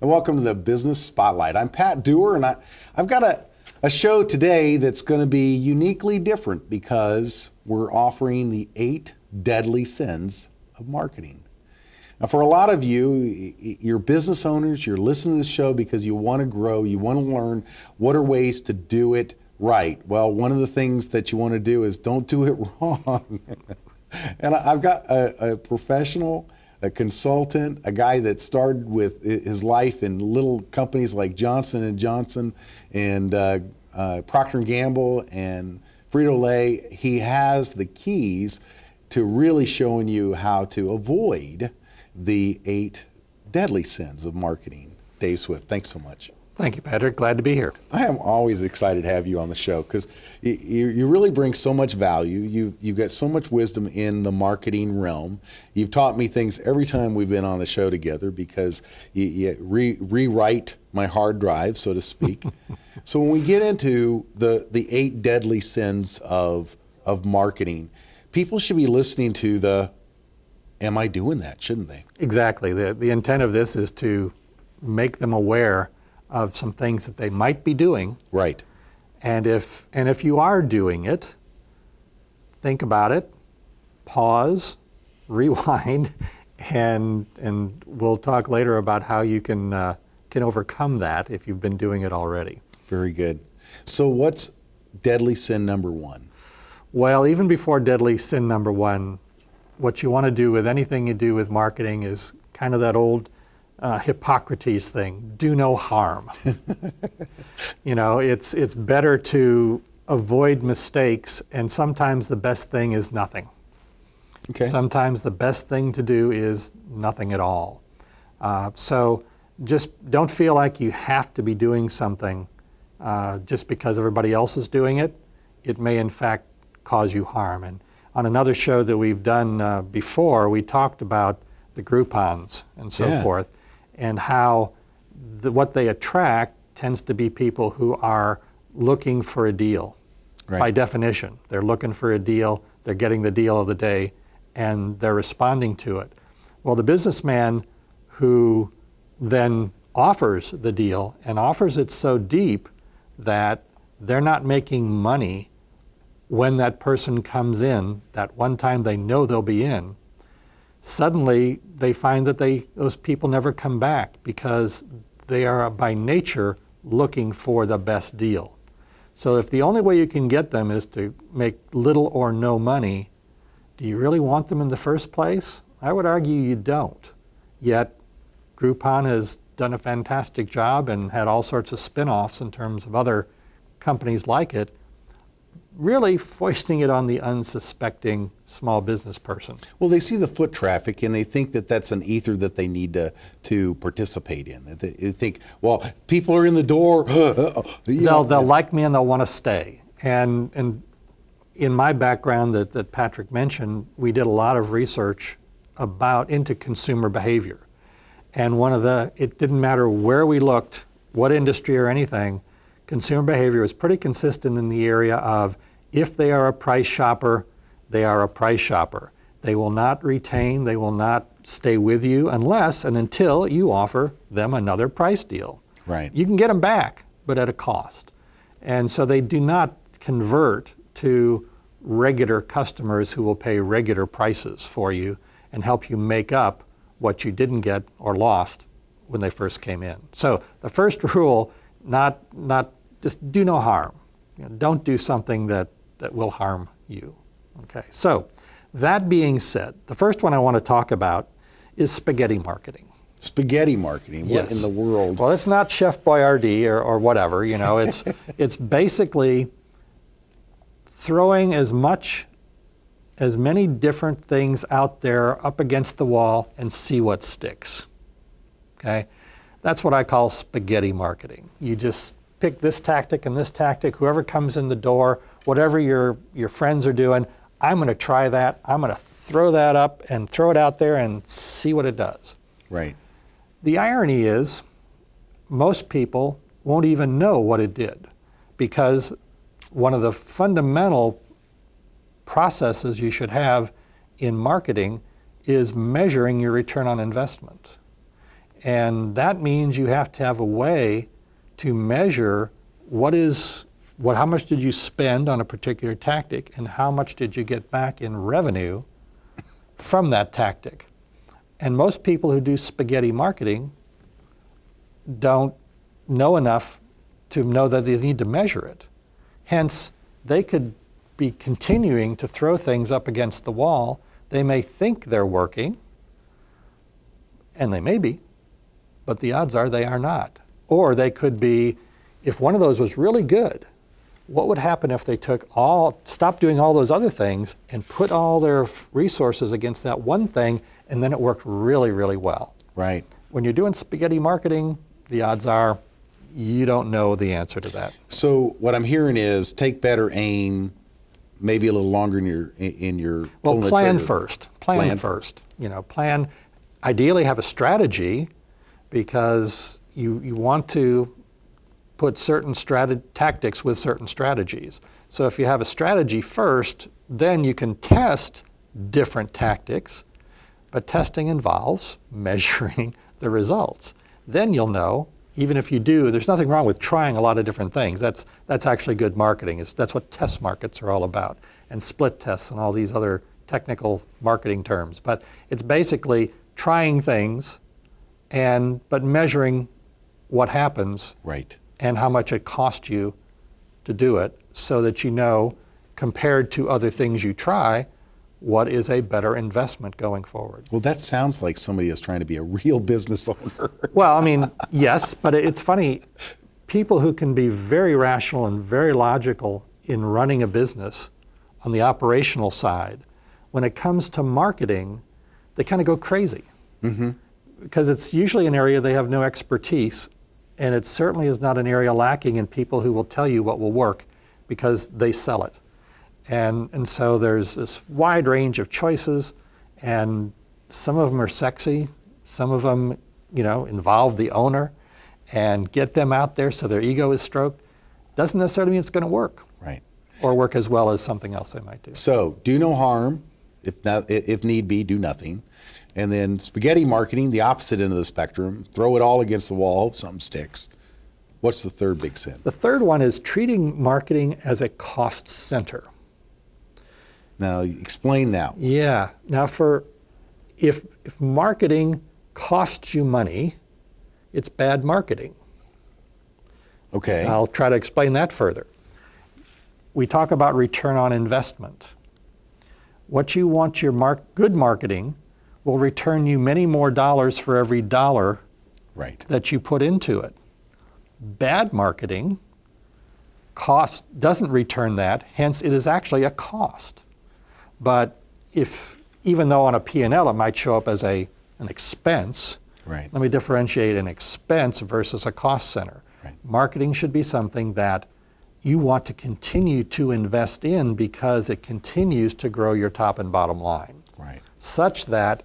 and welcome to the Business Spotlight. I'm Pat Dewar, and I've got a show today that's going to be uniquely different because we're offering the 8 deadly sins of marketing. Now, for a lot of you, you're business owners, you're listening to this show because you want to grow, you want to learn what are ways to do it right. Well, one of the things that you want to do is don't do it wrong. And I've got a professional, a consultant, a guy that started with his life in little companies like Johnson & Johnson and Procter & Gamble and Frito-Lay. He has the keys to really showing you how to avoid the 8 deadly sins of marketing. Dave Swift, thanks so much. Thank you, Patrick. Glad to be here. I am always excited to have you on the show because you really bring so much value. You've got so much wisdom in the marketing realm. You've taught me things every time we've been on the show together because you rewrite my hard drive, so to speak. So when we get into the 8 deadly sins of marketing, people should be listening to the, am I doing that, shouldn't they? Exactly. The intent of this is to make them aware of some things that they might be doing. Right. And if you are doing it, think about it, pause, rewind, and we'll talk later about how you can overcome that if you've been doing it already. Very good. So what's deadly sin number 1? Well, even before deadly sin number 1, what you want to do with anything you do with marketing is kind of that old Hippocrates thing, do no harm. You know, it's better to avoid mistakes, and sometimes the best thing is nothing. Okay. Sometimes the best thing to do is nothing at all. So just don't feel like you have to be doing something just because everybody else is doing it. It may in fact cause you harm. And on another show that we've done before, we talked about the Groupons and so forth, and how what they attract tends to be people who are looking for a deal. Right. By definition, they're looking for a deal, they're getting the deal of the day, and they're responding to it. Well, the businessman who then offers the deal and offers it so deep that they're not making money when that person comes in, that one time they know they'll be in, suddenly they find that those people never come back because they are by nature looking for the best deal. So if the only way you can get them is to make little or no money, do you really want them in the first place? I would argue you don't. Yet Groupon has done a fantastic job and had all sorts of spin-offs in terms of other companies like it, really foisting it on the unsuspecting small business person. Well, they see the foot traffic and they think that that's an ether that they need to participate in. They think, well, people are in the door. They'll like me and they'll want to stay. And in my background that Patrick mentioned, we did a lot of research into consumer behavior. And it didn't matter where we looked, what industry or anything, consumer behavior is pretty consistent in the area of if they are a price shopper, they are a price shopper. They will not retain, they will not stay with you unless and until you offer them another price deal. Right. You can get them back, but at a cost. And so they do not convert to regular customers who will pay regular prices for you and help you make up what you didn't get or lost when they first came in. So the first rule, just do no harm. Don't do something that will harm you. Okay. So that being said, the first one I want to talk about is spaghetti marketing. Spaghetti marketing? Yes. What in the world? Well, it's not Chef Boyardee or whatever. You know, it's basically throwing as many different things out there up against the wall and see what sticks. Okay. That's what I call spaghetti marketing. You just pick this tactic and this tactic, whoever comes in the door, whatever your friends are doing, I'm going to try that. I'm going to throw that up and throw it out there and see what it does. Right. The irony is most people won't even know what it did because one of the fundamental processes you should have in marketing is measuring your return on investment. And that means you have to have a way to measure how much did you spend on a particular tactic and how much did you get back in revenue from that tactic. And most people who do spaghetti marketing don't know enough to know that they need to measure it. Hence, they could be continuing to throw things up against the wall. They may think they're working, and they may be, but the odds are they are not. Or they could be, if one of those was really good, what would happen if they stopped doing all those other things and put all their resources against that one thing, and then it worked really, really well? Right. When you're doing spaghetti marketing, the odds are you don't know the answer to that. So what I'm hearing is take better aim, maybe a little longer in your well, pulling the plan trigger. first. Plan first. Plan. Ideally, have a strategy, because you want to put certain tactics with certain strategies. So if you have a strategy first, then you can test different tactics, but testing involves measuring the results. Then you'll know, even if you do, there's nothing wrong with trying a lot of different things. That's actually good marketing. That's what test markets are all about, and split tests and all these other technical marketing terms. But it's basically trying things but measuring what happens. Right. And how much it cost you to do it, so that you know, compared to other things you try, what is a better investment going forward. Well, that sounds like somebody is trying to be a real business owner. Well, I mean, yes, but it's funny. People who can be very rational and very logical in running a business on the operational side, when it comes to marketing, they kind of go crazy. Mm-hmm. Because it's usually an area they have no expertise. And it certainly is not an area lacking in people who will tell you what will work because they sell it. And so there's this wide range of choices, and some of them are sexy, some of them, involve the owner and get them out there so their ego is stroked. Doesn't necessarily mean it's going to work. Right. Or work as well as something else they might do. So do no harm, if need be, do nothing. And then spaghetti marketing, the opposite end of the spectrum, throw it all against the wall, hope something sticks. What's the third big sin? The third one is treating marketing as a cost center. Now, explain that one. Yeah. Now, if marketing costs you money, it's bad marketing. Okay. I'll try to explain that further. We talk about return on investment. What you want your good marketing will return you many more dollars for every dollar that you put into it. Bad marketing doesn't return that, hence it is actually a cost. But even though on a P&L it might show up as an expense, let me differentiate an expense versus a cost center. Right. Marketing should be something that you want to continue to invest in because it continues to grow your top and bottom line. Right. Such that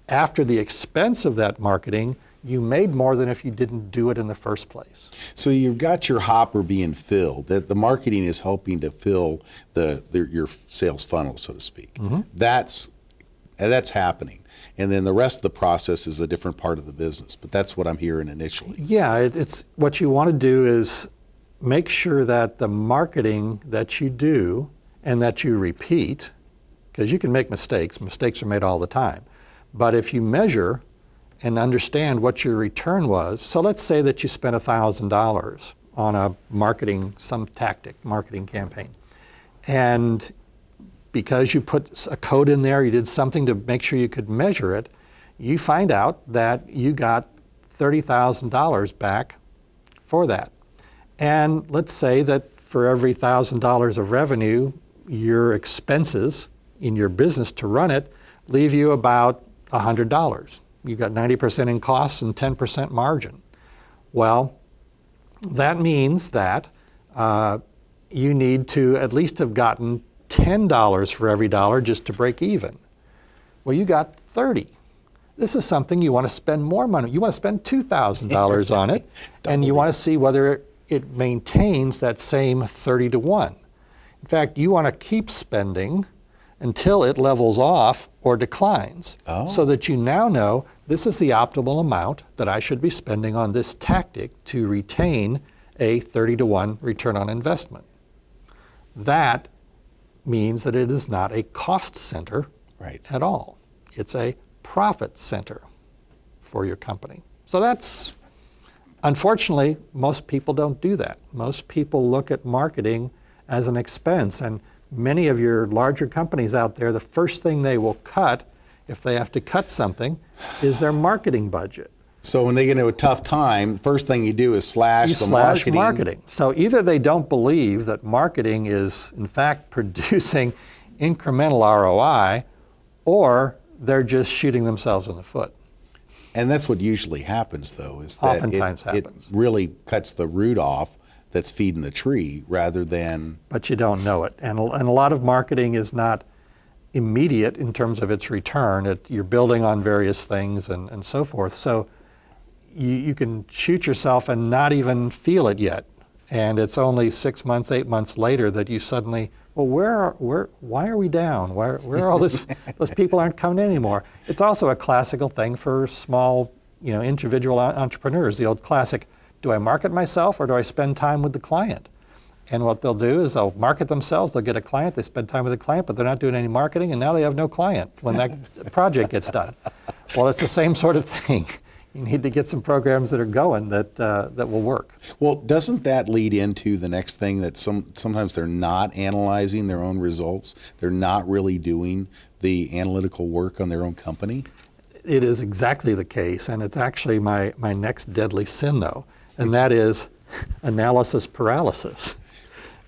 after the expense of that marketing, you made more than if you didn't do it in the first place. So you've got your hopper being filled. That the marketing is helping to fill your sales funnel, so to speak. Mm-hmm. That's happening. And then the rest of the process is a different part of the business. But that's what I'm hearing initially. Yeah, it's what you want to do is make sure that the marketing that you do and that you repeat, because you can make mistakes are made all the time. But if you measure and understand what your return was, so let's say that you spent $1,000 on a marketing campaign. And because you put a code in there, you did something to make sure you could measure it, you find out that you got $30,000 back for that. And let's say that for every $1,000 of revenue, your expenses in your business to run it leave you about $100. You've got 90% in costs and 10% margin. Well, that means that you need to at least have gotten $10 for every dollar just to break even. Well, you got 30. This is something you want to spend more money. You want to spend $2,000 on it, and you want to see whether it maintains that same 30 to 1. In fact, you want to keep spending until it levels off or declines, so that you now know this is the optimal amount that I should be spending on this tactic to retain a 30-to-1 return on investment. That means that it is not a cost center at all. It's a profit center for your company. So that's, unfortunately, most people don't do that. Most people look at marketing as an expense, and many of your larger companies out there, the first thing they will cut, if they have to cut something, is their marketing budget. So when they get into a tough time, the first thing you do is slash marketing. So either they don't believe that marketing is, in fact, producing incremental ROI, or they're just shooting themselves in the foot. And that's what usually happens, though, is that it really cuts the root off that's feeding the tree rather than... But you don't know it. And a lot of marketing is not immediate in terms of its return. You're building on various things and so forth. So you can shoot yourself and not even feel it yet. And it's only 6 months, 8 months later that you suddenly, well, why are we down? Where are all those people aren't coming in anymore? It's also a classical thing for small, individual entrepreneurs. The old classic, do I market myself or do I spend time with the client? And what they'll do is they'll market themselves, they'll get a client, they spend time with the client, but they're not doing any marketing, and now they have no client when that project gets done. Well, it's the same sort of thing. You need to get some programs that are going that will work. Well, doesn't that lead into the next thing, that sometimes they're not analyzing their own results? They're not really doing the analytical work on their own company? It is exactly the case, and it's actually my next deadly sin, though, and that is analysis paralysis,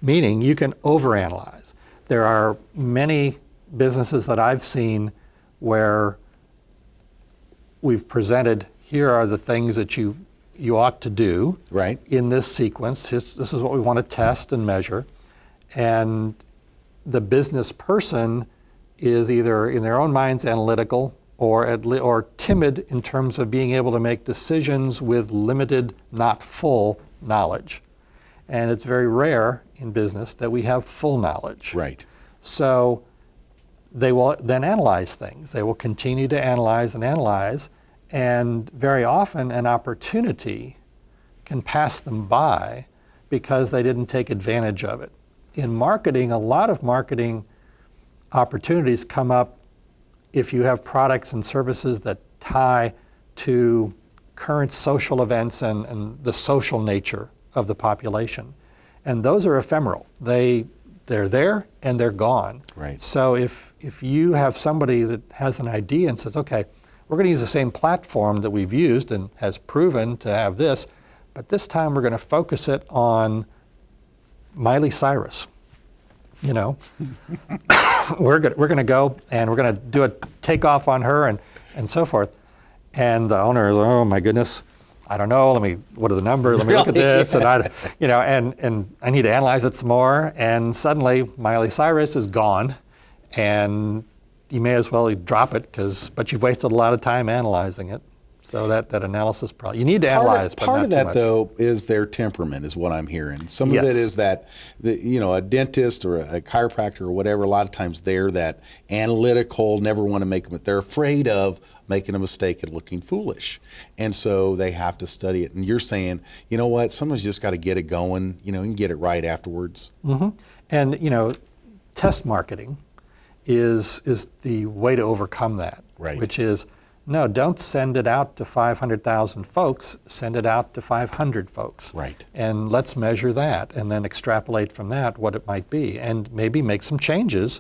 meaning you can overanalyze. There are many businesses that I've seen where we've presented, here are the things that you ought to do in this sequence. This is what we want to test and measure. And the business person is either in their own minds analytical or timid in terms of being able to make decisions with limited, not full knowledge. And it's very rare in business that we have full knowledge. Right. So they will then analyze things. They will continue to analyze and analyze. And very often an opportunity can pass them by because they didn't take advantage of it. In marketing, a lot of marketing opportunities come up if you have products and services that tie to current social events and the social nature of the population. And those are ephemeral. They're there and they're gone. Right. So if you have somebody that has an idea and says, okay, we're going to use the same platform that we've used and has proven to have this, but this time we're going to focus it on Miley Cyrus. We're going to go and we're going to do a takeoff on her and so forth. And the owner is, oh my goodness, I don't know. What are the numbers? Let me look at this. And I need to analyze it some more. And suddenly Miley Cyrus is gone, and you may as well drop it but you've wasted a lot of time analyzing it. So that analysis problem, you need to analyze. Part of that, though, is their temperament, is what I'm hearing. Some of it is that, a dentist or a chiropractor or whatever, a lot of times they're that analytical, never want to make them, they're afraid of making a mistake and looking foolish. And so they have to study it. And you're saying, you know what, someone's just got to get it going, and get it right afterwards. Mm-hmm. And, test marketing is the way to overcome that, which is, no, don't send it out to 500,000 folks, send it out to 500 folks. Right. And let's measure that and then extrapolate from that what it might be and maybe make some changes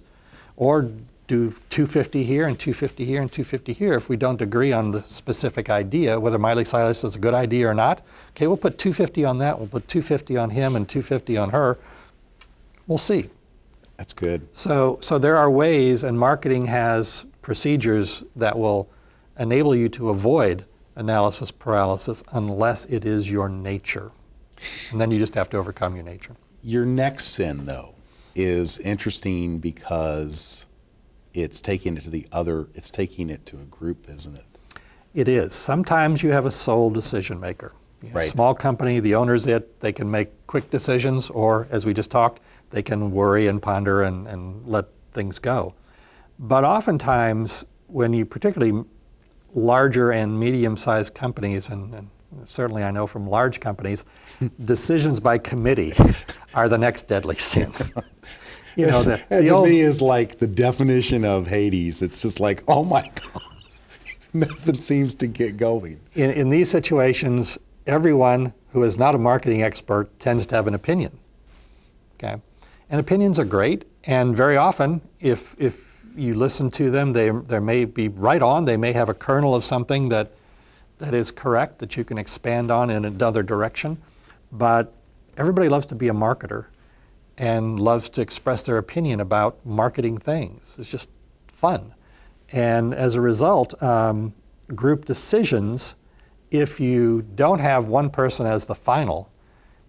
or do 250 here and 250 here and 250 here if we don't agree on the specific idea, whether Miley Cyrus is a good idea or not. Okay, we'll put 250 on that, we'll put 250 on him and 250 on her. We'll see. That's good. So there are ways, and marketing has procedures that will enable you to avoid analysis paralysis unless it is your nature. And then you just have to overcome your nature. Your next sin, though, is interesting because it's taking it to a group, isn't it? It is. Sometimes you have a sole decision maker. Small company, the owner's it, they can make quick decisions, or as we just talked, they can worry and ponder and let things go. But oftentimes, when you particularly larger and medium-sized companies, and certainly I know from large companies, decisions by committee are the next deadly sin. You know, that to me is like the definition of Hades. It's just like, oh my God, nothing seems to get going. In these situations, everyone who is not a marketing expert tends to have an opinion. Okay, and opinions are great, and very often, if you listen to them, they may be right on. They may have a kernel of something that is correct that you can expand on in another direction. But everybody loves to be a marketer and loves to express their opinion about marketing things. It's just fun. And as a result, group decisions, if you don't have one person as the final,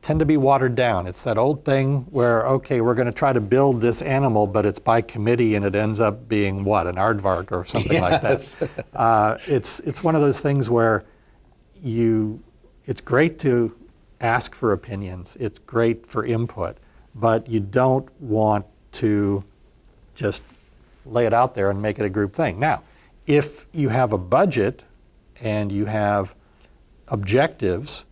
tend to be watered down. It's that old thing where, okay, we're going to try to build this animal, but it's by committee and it ends up being what, an aardvark or something like that. It's one of those things where it's great to ask for opinions. It's great for input, but you don't want to just lay it out there and make it a group thing. Now, if you have a budget and you have objectives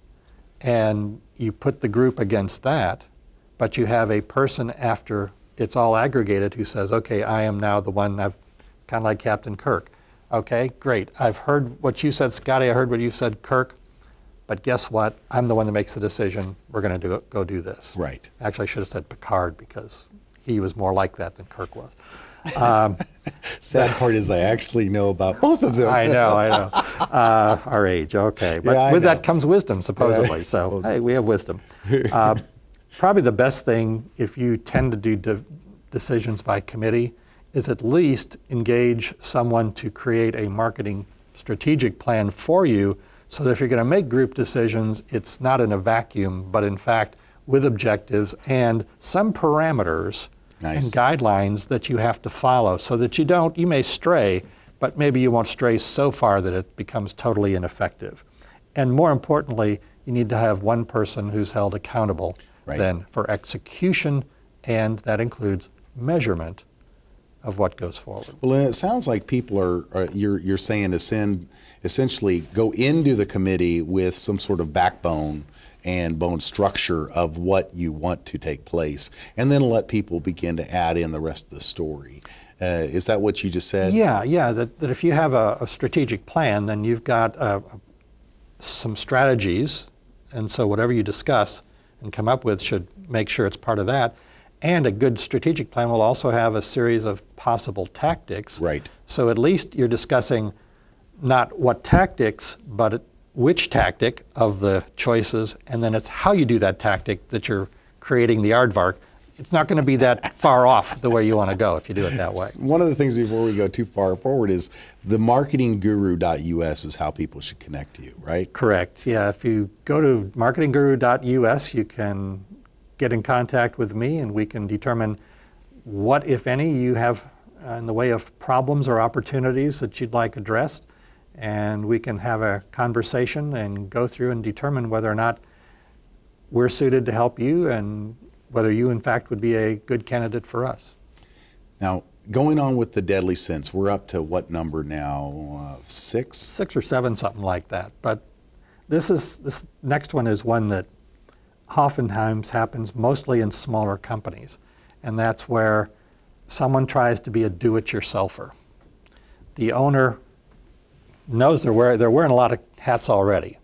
and you put the group against that, but you have a person after it's all aggregated who says, okay, I am now the one, kind of like Captain Kirk. Okay, great. I've heard what you said, Scotty. I heard what you said, Kirk. But guess what? I'm the one that makes the decision. We're going to go do this. Right. Actually, I should have said Picard because he was more like that than Kirk was. Sad part is I actually know about both of them. I know. Our age, okay. But yeah, with that comes wisdom, supposedly. Yeah, so, supposedly. hey, we have wisdom. Probably the best thing, if you tend to do decisions by committee, is at least engage someone to create a marketing strategic plan for you, so that if you're going to make group decisions, it's not in a vacuum, but in fact with objectives and some parameters and guidelines that you have to follow, so that you may stray, but maybe you won't stray so far that it becomes totally ineffective. And more importantly, you need to have one person who's held accountable then for execution, and that includes measurement of what goes forward. Well, and it sounds like people you're saying to essentially go into the committee with some sort of backbone and bone structure of what you want to take place, and then let people begin to add in the rest of the story. Is that what you just said? Yeah, that if you have a strategic plan, then you've got some strategies, and so whatever you discuss and come up with should make sure it's part of that. And a good strategic plan will also have a series of possible tactics. Right. So at least you're discussing not what tactics, but which tactic of the choices, and then it's how you do that tactic that you're creating the aardvark. It's not going to be that far off the way you want to go if you do it that way. One of the things before we go too far forward is the marketingguru.us is how people should connect to you, right? Correct. Yeah, if you go to marketingguru.us, you can get in contact with me and we can determine what, if any, you have in the way of problems or opportunities that you'd like addressed. And we can have a conversation and go through and determine whether or not we're suited to help you and whether you, in fact, would be a good candidate for us. Now, going on with the deadly sins, we're up to what number now? 6? 6 or 7, something like that. But this next one is one that oftentimes happens mostly in smaller companies. And that's where someone tries to be a do-it-yourselfer. The owner knows they're wearing a lot of hats already,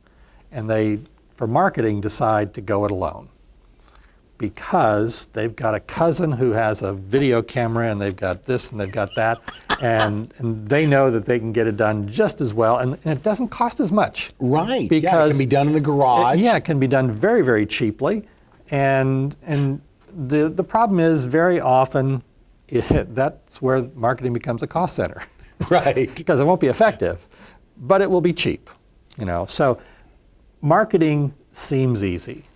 and they, for marketing, decide to go it alone because they've got a cousin who has a video camera, and they've got this and they've got that, and they know that they can get it done just as well, and it doesn't cost as much. Right. Because yeah, it can be done in the garage. It can be done very, very cheaply, and the problem is very often that's where marketing becomes a cost center. Right. Because it won't be effective. But it will be cheap, So marketing seems easy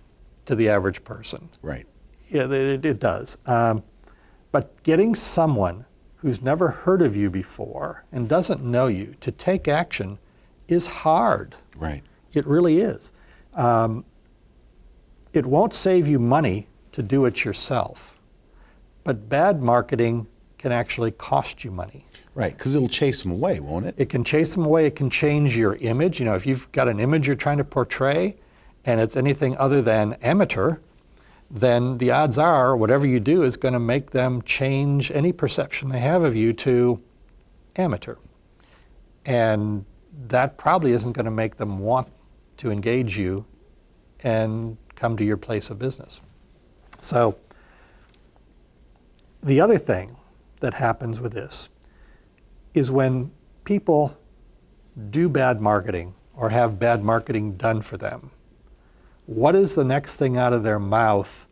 to the average person. Right. Yeah, it does. But getting someone who's never heard of you before and doesn't know you to take action is hard. Right. It really is. It won't save you money to do it yourself. But bad marketing can actually cost you money. Right, because it'll chase them away, won't it? It can chase them away. It can change your image. You know, if you've got an image you're trying to portray and it's anything other than amateur, then the odds are whatever you do is going to make them change any perception they have of you to amateur. And that probably isn't going to make them want to engage you and come to your place of business. So the other thing that happens with this is when people do bad marketing or have bad marketing done for them, what is the next thing out of their mouth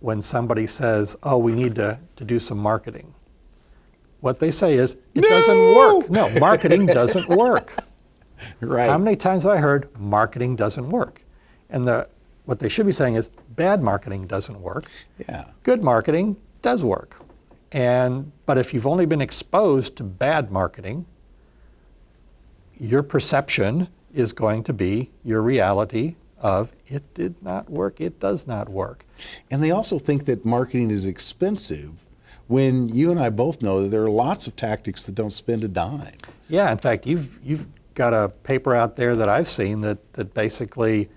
when somebody says, oh, we need to do some marketing? What they say is, it doesn't work. No, marketing doesn't work. Right. How many times have I heard marketing doesn't work? And what they should be saying is bad marketing doesn't work. Yeah. Good marketing does work. But if you've only been exposed to bad marketing, your perception is going to be your reality of it did not work, it does not work. And they also think that marketing is expensive when you and I both know that there are lots of tactics that don't spend a dime. Yeah, in fact, you've got a paper out there that I've seen that basically,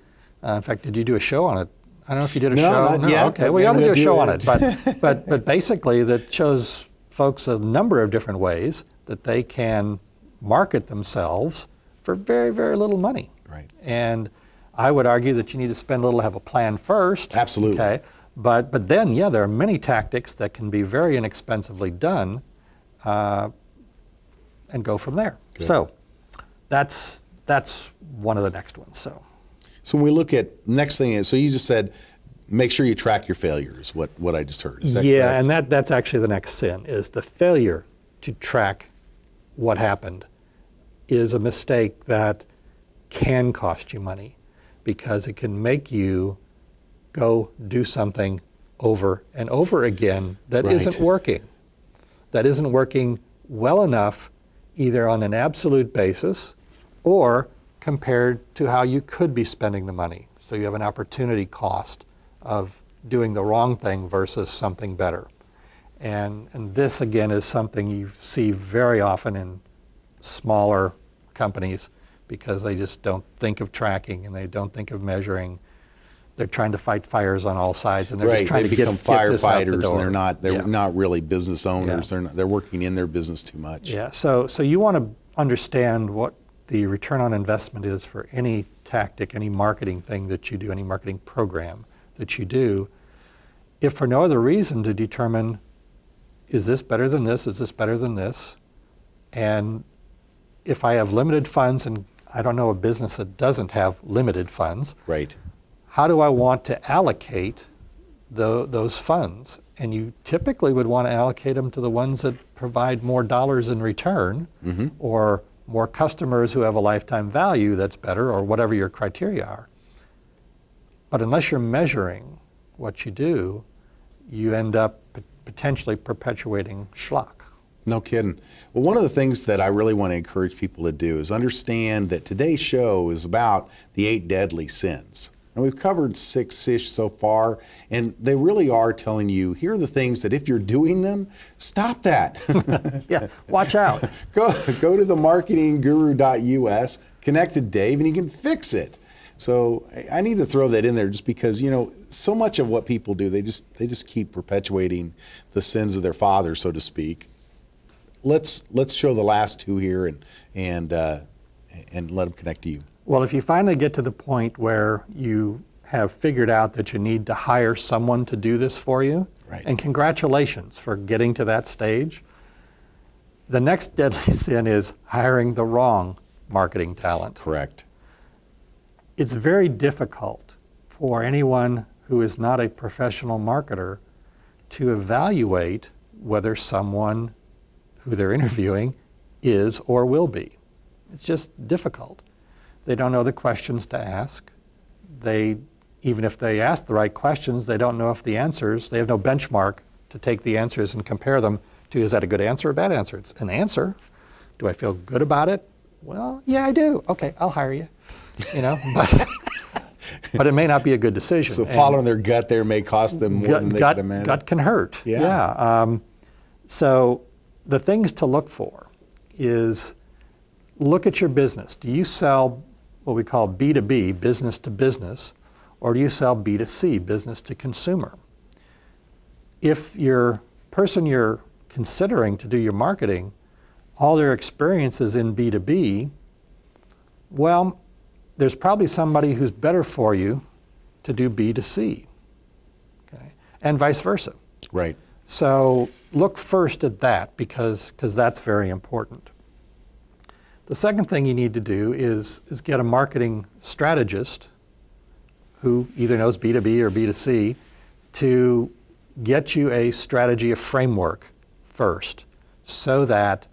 in fact, did you do a show on it? I don't know if you did a show. Not yet, Okay, but well, you ought to maybe do a I'll show do on it. But basically, that shows folks a number of different ways that they can market themselves for very, very little money. Right. And I would argue that you need to spend a little, have a plan first. Absolutely. Okay. But then, yeah, there are many tactics that can be very inexpensively done, and go from there. Good. So that's one of the next ones. So when we look at next thing is, so you just said, make sure you track your failures. What I just heard. Is that yeah, correct? and that's actually the next sin, is the failure to track what happened is a mistake that can cost you money, because it can make you go do something over and over again that Right. isn't working. That isn't working well enough, either on an absolute basis or compared to how you could be spending the money. So you have an opportunity cost of doing the wrong thing versus something better. And this, again, is something you see very often in smaller companies, because they just don't think of tracking and they don't think of measuring. They're trying to fight fires on all sides, and they're Right. just trying They to become get this out the firefighters, door. and they're Yeah. not really business owners. Yeah. They're working in their business too much. Yeah, so you want to understand what the return on investment is for any tactic, any marketing thing that you do, any marketing program that you do, if for no other reason to determine, is this better than this? Is this better than this? And if I have limited funds, and I don't know a business that doesn't have limited funds, Right. how do I want to allocate those funds? And you typically would want to allocate them to the ones that provide more dollars in return, or more customers who have a lifetime value that's better, or whatever your criteria are. But unless you're measuring what you do, you end up potentially perpetuating schlock. No kidding. Well, one of the things that I really want to encourage people to do is understand that today's show is about the 8 deadly sins. And we've covered 6-ish so far, and they really are telling you, here are the things that if you're doing them, stop that. Yeah, watch out. Go to the marketingguru.us, connect to Dave, and you can fix it. So I need to throw that in there just because, you know, so much of what people do, they just keep perpetuating the sins of their father, so to speak. Let's show the last 2 here and let them connect to you. Well, if you finally get to the point where you have figured out that you need to hire someone to do this for you, Right. and congratulations for getting to that stage, the next deadly sin is hiring the wrong marketing talent. Correct. It's very difficult for anyone who is not a professional marketer to evaluate whether someone who they're interviewing is or will be. It's just difficult. They don't know the questions to ask. Even if they ask the right questions, they don't know if the answers, they have no benchmark to take the answers and compare them to, is that a good answer or a bad answer? It's an answer. Do I feel good about it? Well, yeah, I do. Okay, I'll hire you. You know, but it may not be a good decision. So following their gut there may cost them more than they could imagine. Gut can hurt. Yeah. So the things to look for is look at your business. Do you sell what we call B2B, business to business, or do you sell B2C, business to consumer? If your person you're considering to do your marketing, all their experience is in B2B, well, there's probably somebody who's better for you to do B2C, okay? And vice versa. Right. So look first at that because that's very important. The second thing you need to do is get a marketing strategist who either knows B2B or B2C to get you a strategy, a framework first, so that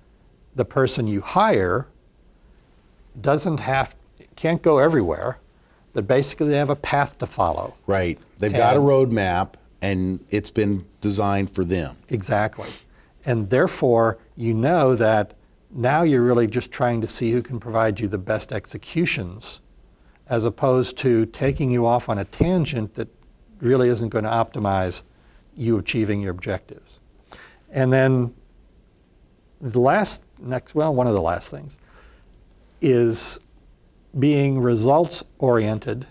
the person you hire can't go everywhere, but basically they have a path to follow. Right. They've got a roadmap and it's been designed for them. Exactly. And therefore, you know that now you're really just trying to see who can provide you the best executions, as opposed to taking you off on a tangent that really isn't going to optimize you achieving your objectives. And then one of the last things is being results-oriented,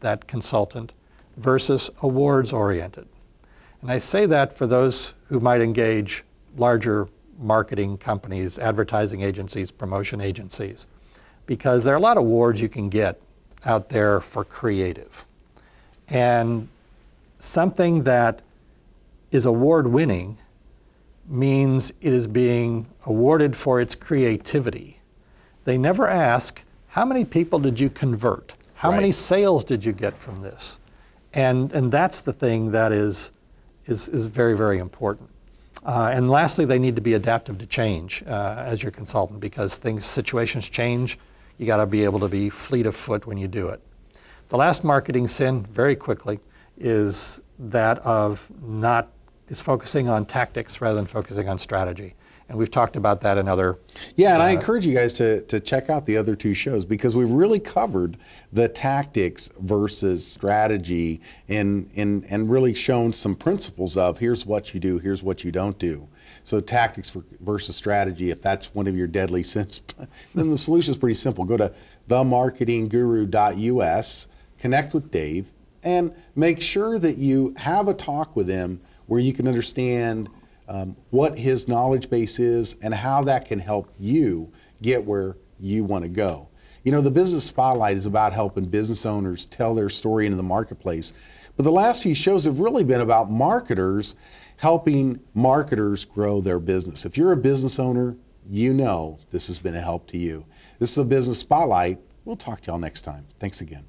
that consultant, versus awards-oriented. And I say that for those who might engage larger marketing companies, advertising agencies, promotion agencies, because there are a lot of awards you can get out there for creative. And something that is award-winning means it is being awarded for its creativity. They never ask, how many people did you convert? How many sales did you get from this? And that's the thing that is very, very important. And lastly, they need to be adaptive to change as your consultant, because situations change. You got to be able to be fleet of foot when you do it. The last marketing sin, very quickly, is that of focusing on tactics rather than focusing on strategy. And we've talked about that in other... Yeah, and I encourage you guys to check out the other two shows, because we've really covered the tactics versus strategy and really shown some principles of here's what you do, here's what you don't do. So tactics versus strategy, if that's one of your deadly sins, then the solution is pretty simple. Go to themarketingguru.us, connect with Dave, and make sure that you have a talk with him where you can understand what his knowledge base is and how that can help you get where you want to go. You know, the Business Spotlight is about helping business owners tell their story into the marketplace. But the last few shows have really been about marketers helping marketers grow their business. If you're a business owner, you know this has been a help to you. This is a Business Spotlight. We'll talk to y'all next time. Thanks again.